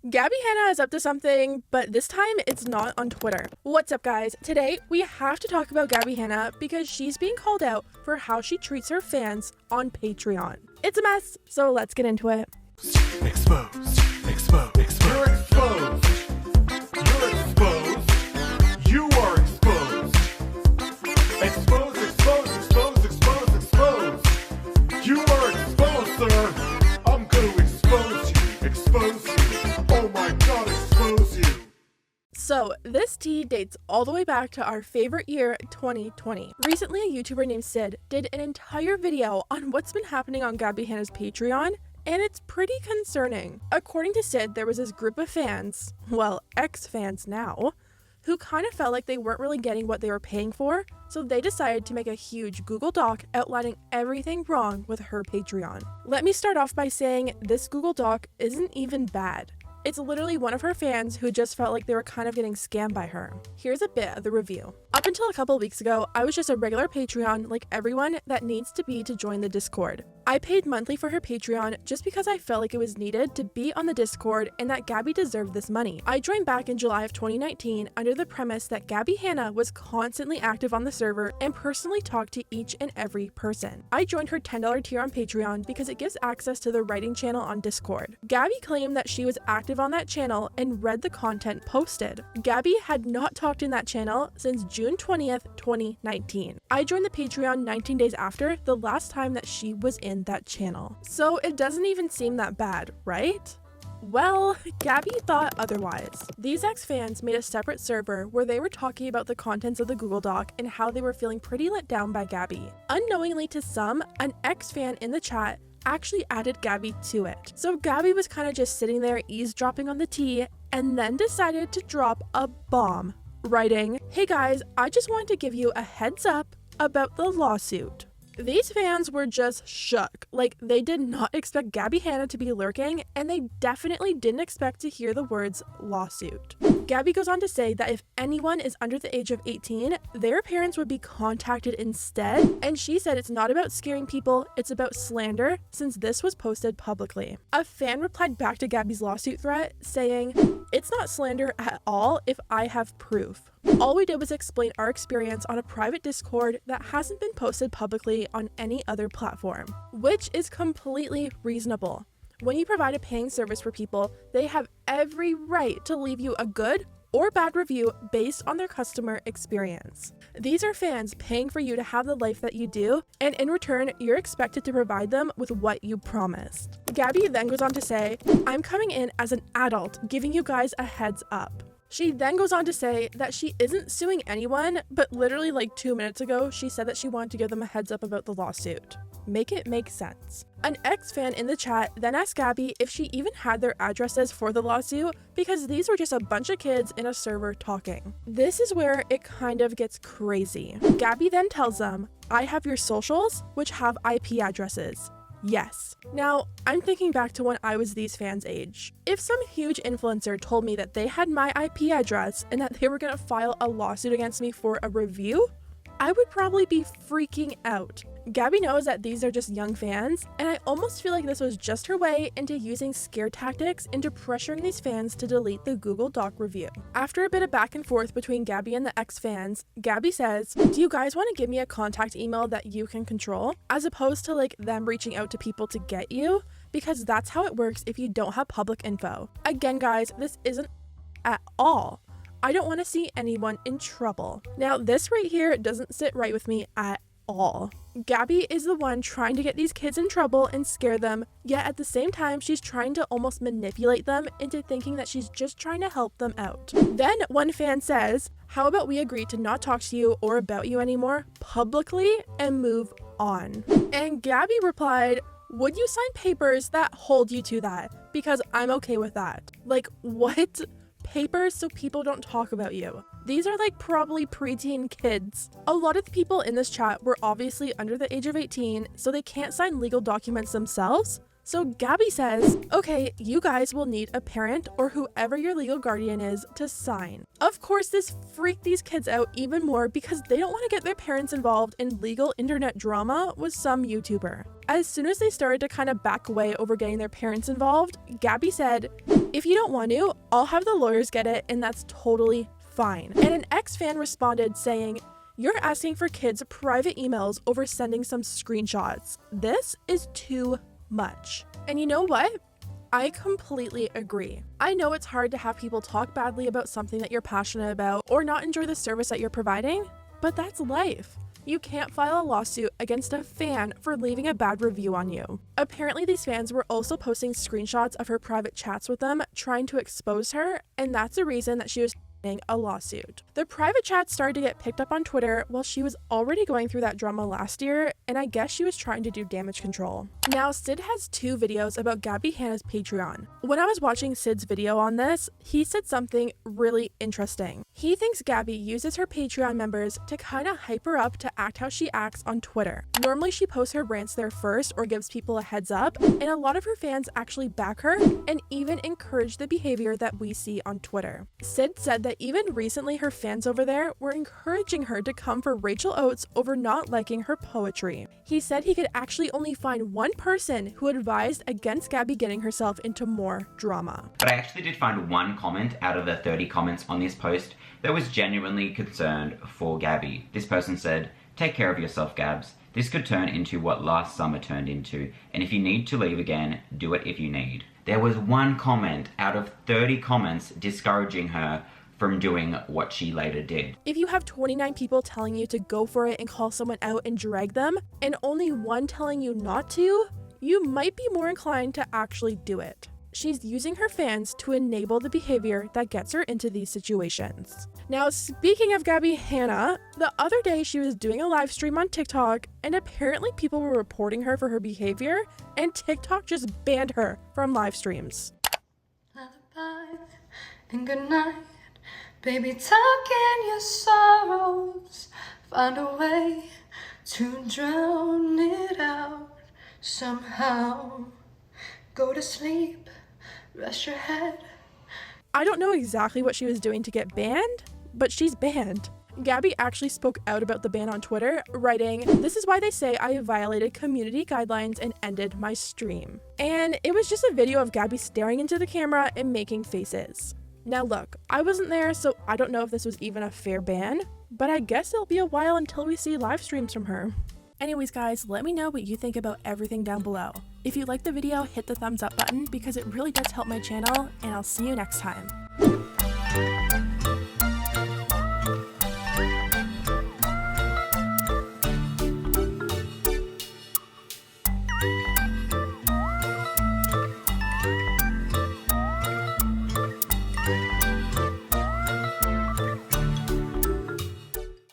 Gabbie Hanna is up to something, but this time it's not on Twitter. What's up, guys? Today we have to talk about Gabbie Hanna because she's being called out for how she treats her fans on Patreon. It's a mess, so let's get into it. Exposed. Exposed. You're exposed. You're exposed. You are exposed. Exposed, exposed, exposed, exposed, exposed. You are exposed, sir. I'm going to expose you. Expose you. Oh my God, expose you. So, this tea dates all the way back to our favorite year, 2020. Recently, a YouTuber named Sid did an entire video on what's been happening on Gabbie Hanna's Patreon, and it's pretty concerning. According to Sid, there was this group of fans, well, ex-fans now, who kind of felt like they weren't really getting what they were paying for, so they decided to make a huge Google Doc outlining everything wrong with her Patreon. Let me start off by saying this Google Doc isn't even bad. It's literally one of her fans who just felt like they were kind of getting scammed by her. Here's a bit of the review. Up until a couple weeks ago, I was just a regular Patreon like everyone that needs to be to join the Discord. I paid monthly for her Patreon just because I felt like it was needed to be on the Discord and that Gabbie deserved this money. I joined back in July of 2019 under the premise that Gabbie Hanna was constantly active on the server and personally talked to each and every person. I joined her $10 tier on Patreon because it gives access to the writing channel on Discord. Gabbie claimed that she was active on that channel and read the content posted. Gabbie had not talked in that channel since June 20th, 2019. I joined the Patreon 19 days after the last time that she was in that channel. So it doesn't even seem that bad, right? Well, Gabbie thought otherwise. These ex-fans made a separate server where they were talking about the contents of the Google Doc and how they were feeling pretty let down by Gabbie. Unknowingly to some, an ex-fan in the chat actually added Gabbie to it. So Gabbie was kind of just sitting there eavesdropping on the tea and then decided to drop a bomb, writing, "Hey guys, I just wanted to give you a heads up about the lawsuit." These fans were just shook. Like, they did not expect Gabbie Hanna to be lurking, and they definitely didn't expect to hear the words lawsuit. Gabbie goes on to say that if anyone is under the age of 18, their parents would be contacted instead, and she said it's not about scaring people, it's about slander, since this was posted publicly. A fan replied back to Gabbie's lawsuit threat, saying, "It's not slander at all if I have proof. All we did was explain our experience on a private Discord that hasn't been posted publicly on any other platform," which is completely reasonable. When you provide a paying service for people, they have every right to leave you a good or bad review based on their customer experience. These are fans paying for you to have the life that you do, and in return, you're expected to provide them with what you promised. Gabbie then goes on to say, "I'm coming in as an adult, giving you guys a heads up." She then goes on to say that she isn't suing anyone, but literally like 2 minutes ago, she said that she wanted to give them a heads up about the lawsuit. Make it make sense. An ex-fan in the chat then asked Gabbie if she even had their addresses for the lawsuit because these were just a bunch of kids in a server talking. This is where it kind of gets crazy. Gabbie then tells them, "I have your socials, which have IP addresses. Yes." Now, I'm thinking back to when I was these fans' age. If some huge influencer told me that they had my IP address and that they were gonna file a lawsuit against me for a review, I would probably be freaking out. Gabbie knows that these are just young fans, and I almost feel like this was just her way into using scare tactics into pressuring these fans to delete the Google Doc review. After a bit of back and forth between Gabbie and the ex-fans, Gabbie says, "Do you guys want to give me a contact email that you can control, as opposed to like them reaching out to people to get you? Because that's how it works if you don't have public info." Again, guys, this isn't at all. I don't want to see anyone in trouble. Now, this right here doesn't sit right with me at all. Gabbie is the one trying to get these kids in trouble and scare them, yet at the same time she's trying to almost manipulate them into thinking that she's just trying to help them out. Then one fan says, "How about we agree to not talk to you or about you anymore publicly and move on?" And Gabbie replied, "Would you sign papers that hold you to that? Because I'm okay with that." Like, what? Papers so people don't talk about you. These are like probably preteen kids. A lot of the people in this chat were obviously under the age of 18, so they can't sign legal documents themselves. So Gabbie says, "Okay, you guys will need a parent or whoever your legal guardian is to sign." Of course, this freaked these kids out even more because they don't want to get their parents involved in legal internet drama with some YouTuber. As soon as they started to kind of back away over getting their parents involved, Gabbie said, If you don't want to, I'll have the lawyers get it, and that's totally fine. And an ex-fan responded saying, "You're asking for kids' private emails over sending some screenshots. This is too much." And you know what? I completely agree. I know it's hard to have people talk badly about something that you're passionate about or not enjoy the service that you're providing, but that's life. You can't file a lawsuit against a fan for leaving a bad review on you. Apparently, these fans were also posting screenshots of her private chats with them, trying to expose her, and that's the reason that she was a lawsuit. The private chat started to get picked up on Twitter while she was already going through that drama last year, and I guess she was trying to do damage control. Now, Sid has 2 videos about Gabbie Hanna's Patreon. When I was watching Sid's video on this, he said something really interesting. He thinks Gabbie uses her Patreon members to kind of hype her up to act how she acts on Twitter. Normally, she posts her rants there first or gives people a heads up, and a lot of her fans actually back her and even encourage the behavior that we see on Twitter. Sid said that even recently her fans over there were encouraging her to come for Rachel Oates over not liking her poetry. He said he could actually only find one person who advised against Gabbie getting herself into more drama. But I actually did find one comment out of the 30 comments on this post that was genuinely concerned for Gabbie. This person said, "Take care of yourself, Gabs. This could turn into what last summer turned into, and if you need to leave again, do it if you need." There was one comment out of 30 comments discouraging her from doing what she later did. If you have 29 people telling you to go for it and call someone out and drag them, and only one telling you not to, you might be more inclined to actually do it. She's using her fans to enable the behavior that gets her into these situations. Now, speaking of Gabbie Hanna, the other day she was doing a live stream on TikTok, and apparently people were reporting her for her behavior, and TikTok just banned her from live streams. Lullaby and good night. Baby, tuck in your sorrows, find a way to drown it out somehow. Go to sleep, rest your head. I don't know exactly what she was doing to get banned, but she's banned. Gabbie actually spoke out about the ban on Twitter, writing, "This is why they say I violated community guidelines and ended my stream." And it was just a video of Gabbie staring into the camera and making faces. Now look, I wasn't there, so I don't know if this was even a fair ban, but I guess it'll be a while until we see live streams from her. Anyways guys, let me know what you think about everything down below. If you liked the video, hit the thumbs up button because it really does help my channel, and I'll see you next time.